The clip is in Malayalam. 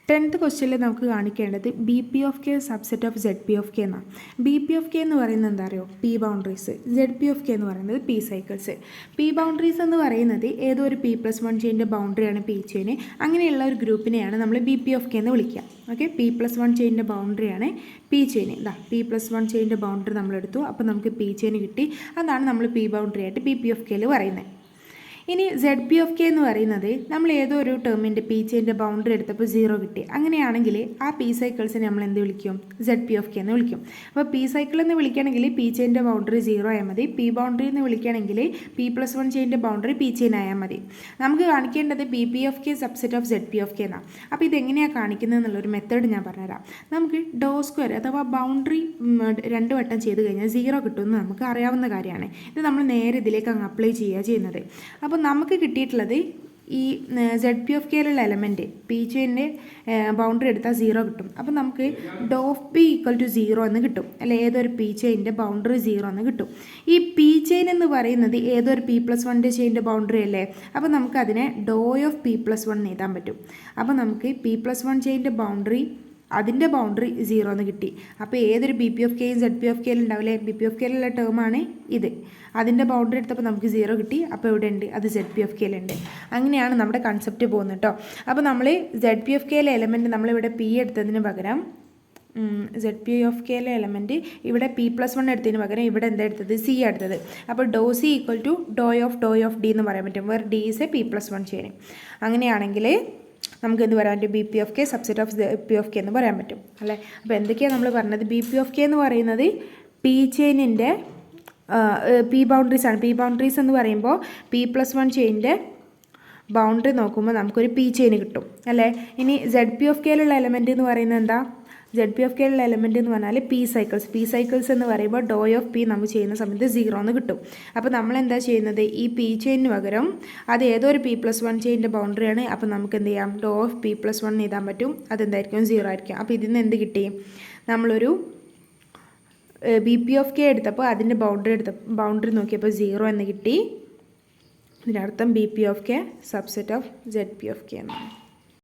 10th ക്വസ്റ്റ്യനിൽ നമുക്ക് കാണിക്കേണ്ടത് B P of K subset of Z P of K എന്നാണ്. ബി പി ഓഫ് കെ എന്ന് പറയുന്നത് എന്താ അറിയോ? P boundaries. Z P of K എന്ന് പറയുന്നത് പി സൈക്കിൾസ്. പി ബൗണ്ടറീസ് എന്ന് പറയുന്നത് ഏതോ ഒരു P+1 ചെയിൻ്റെ ബൗണ്ടറിയാണ് പി ചെയിന്. അങ്ങനെയുള്ള ഒരു ഗ്രൂപ്പിനെയാണ് നമ്മൾ ബി പി ഓഫ് കെ എന്ന് വിളിക്കുക. ഓക്കെ, P+1 ചെയിൻ്റെ ബൗണ്ടറിയാണ് പി ചെയിന്. ഇതാ P+1 ചെയിൻ്റെ ബൗണ്ടറി നമ്മളെടുത്തു. അപ്പോൾ നമുക്ക് പി ചെയിന് കിട്ടി. അതാണ് നമ്മൾ പി ബൗണ്ടറി ആയിട്ട് ബി പി ഓഫ് കെയിൽ പറയുന്നത്. ഇനി സെഡ് പി ഓഫ് കെ എന്ന് പറയുന്നത് നമ്മൾ ഏതോ ഒരു ടേമിൻ്റെ പി ചെയിൻ്റെ ബൗണ്ടറി എടുത്തപ്പോൾ 0 കിട്ടി. അങ്ങനെയാണെങ്കിൽ ആ പി സൈക്കിൾസിനെ നമ്മൾ എന്ത് വിളിക്കും? സെഡ് പി ഓഫ് കെ എന്ന് വിളിക്കും. അപ്പോൾ പി സൈക്കിൾ എന്ന് വിളിക്കുകയാണെങ്കിൽ പി ചെയിൻ്റെ ബൗണ്ടറി 0 ആയാൽ മതി. പി ബൗണ്ടറി എന്ന് വിളിക്കുകയാണെങ്കിൽ P+1 ചെയിൻ്റെ ബൗണ്ടറി പി ചെയിൻ ആയാൽ മതി. നമുക്ക് കാണിക്കേണ്ടത് B P of K subset of Z P of K എന്നാണ്. അപ്പോൾ ഇതെങ്ങനെയാണ് കാണിക്കുന്നത് എന്നുള്ളൊരു മെത്തേഡ് ഞാൻ പറഞ്ഞുതരാം. നമുക്ക് ഡോ സ്ക്വയർ അഥവാ ബൗണ്ടറി 2 വട്ടം ചെയ്ത് കഴിഞ്ഞാൽ 0 കിട്ടുമെന്ന് നമുക്ക് അറിയാവുന്ന കാര്യമാണ്. ഇത് നമ്മൾ നേരെ ഇതിലേക്ക് അങ്ങ് അപ്ലൈ ചെയ്യുക ചെയ്യുന്നത്. അപ്പോൾ നമുക്ക് കിട്ടിയിട്ടുള്ളത് ഈ സെഡ് പി ഓഫ് കെയിലുള്ള എലമെൻറ്റ് പി ചെയിൻ്റെ ബൗണ്ടറി എടുത്താൽ 0 കിട്ടും. അപ്പോൾ നമുക്ക് ഡോ ഓഫ് പി ഈക്വൽ ടു 0 എന്ന് കിട്ടും. അല്ലെ, ഏതൊരു പി ചെയിൻ്റെ ബൗണ്ടറി 0 എന്ന് കിട്ടും. ഈ പി ചെയിൻ എന്ന് പറയുന്നത് ഏതൊരു P+1 ചെയിൻ്റെ ബൗണ്ടറി അല്ലേ. അപ്പോൾ നമുക്ക് അതിനെ ഡോ ഓഫ് P+1 എന്ന് എഴുതാൻ പറ്റും. അപ്പോൾ നമുക്ക് P+1 ചെയിൻ്റെ ബൗണ്ടറി അതിൻ്റെ ബൗണ്ടറി 0 എന്ന് കിട്ടി. അപ്പോൾ ഏതൊരു ബി പി ഓഫ് കെയും സെഡ് പി ഓഫ് കെയിൽ ഉണ്ടാവില്ലേ? ബി പി ഓഫ് കെയിലുള്ള ടേമാണ് ഇത്. അതിൻ്റെ ബൗണ്ടറി എടുത്തപ്പോൾ നമുക്ക് 0 കിട്ടി. അപ്പോൾ ഇവിടെ ഉണ്ട്, അത് സെഡ് പി ഓഫ് കെയിലുണ്ട്. അങ്ങനെയാണ് നമ്മുടെ കൺസെപ്റ്റ് പോകുന്നത് കേട്ടോ. അപ്പോൾ നമ്മൾ സെഡ് പി ഓഫ് കെയിലെ എലമെൻറ്റ് നമ്മളിവിടെ പി എടുത്തതിന് പകരം സെഡ് പി ഓഫ് കെയിലെ എലമെൻറ്റ് ഇവിടെ P+1 എടുത്തതിന് പകരം ഇവിടെ എന്താ എടുത്തത്? സി എടുത്തത്. അപ്പോൾ ഡോ സി ഈക്വൽ ടു ഡോ ഓഫ് ഡി എന്ന് പറയാൻ പറ്റും. Where D is a P+1 chain. അങ്ങനെയാണെങ്കിൽ നമുക്ക് എന്ത് പറയാൻ പറ്റും? B P of K subset of P of K എന്ന് പറയാൻ പറ്റും അല്ലേ. അപ്പോൾ എന്തൊക്കെയാണ് നമ്മൾ പറഞ്ഞത്? ബി പി ഓഫ് കെ എന്ന് പറയുന്നത് പി ചെയിനിൻ്റെ പി ബൗണ്ടറീസ് ആണ്. പി ബൗണ്ടറീസ് എന്ന് പറയുമ്പോൾ P+1 ചെയിൻ്റെ ബൗണ്ടറി നോക്കുമ്പോൾ നമുക്കൊരു പി ചെയിൻ കിട്ടും അല്ലേ. ഇനി സെഡ് പി ഓഫ് കെയിലുള്ള എലമെൻറ്റ് എന്ന് പറയുന്നത് എന്താ? സെഡ് പി ഓഫ് കെയിലുള്ള എലമെൻറ്റ് എന്ന് പറഞ്ഞാൽ പി സൈക്കിൾസ് എന്ന് പറയുമ്പോൾ ഡോ ഓഫ് പി നമ്മൾ ചെയ്യുന്ന സമയത്ത് 0 എന്ന് കിട്ടും. അപ്പോൾ നമ്മൾ എന്താ ചെയ്യുന്നത്? ഈ പി ചെയിന് പകരം അത് ഏതോ ഒരു P+1 ചെയിൻ്റെ ബൗണ്ടറിയാണ്. അപ്പോൾ നമുക്ക് എന്ത് ചെയ്യാം? ഡോ ഓഫ് P+1 എഴുതാൻ പറ്റും. അതെന്തായിരിക്കും? 0 ആയിരിക്കും. അപ്പോൾ ഇതിൽ നിന്ന് എന്ത് കിട്ടി? നമ്മളൊരു ബി പി ഓഫ് കെ എടുത്തപ്പോൾ അതിൻ്റെ ബൗണ്ടറി നോക്കിയപ്പോൾ 0 എന്ന് കിട്ടി. ഇതിനർത്ഥം B P of K subset of Z P of K എന്നാണ്.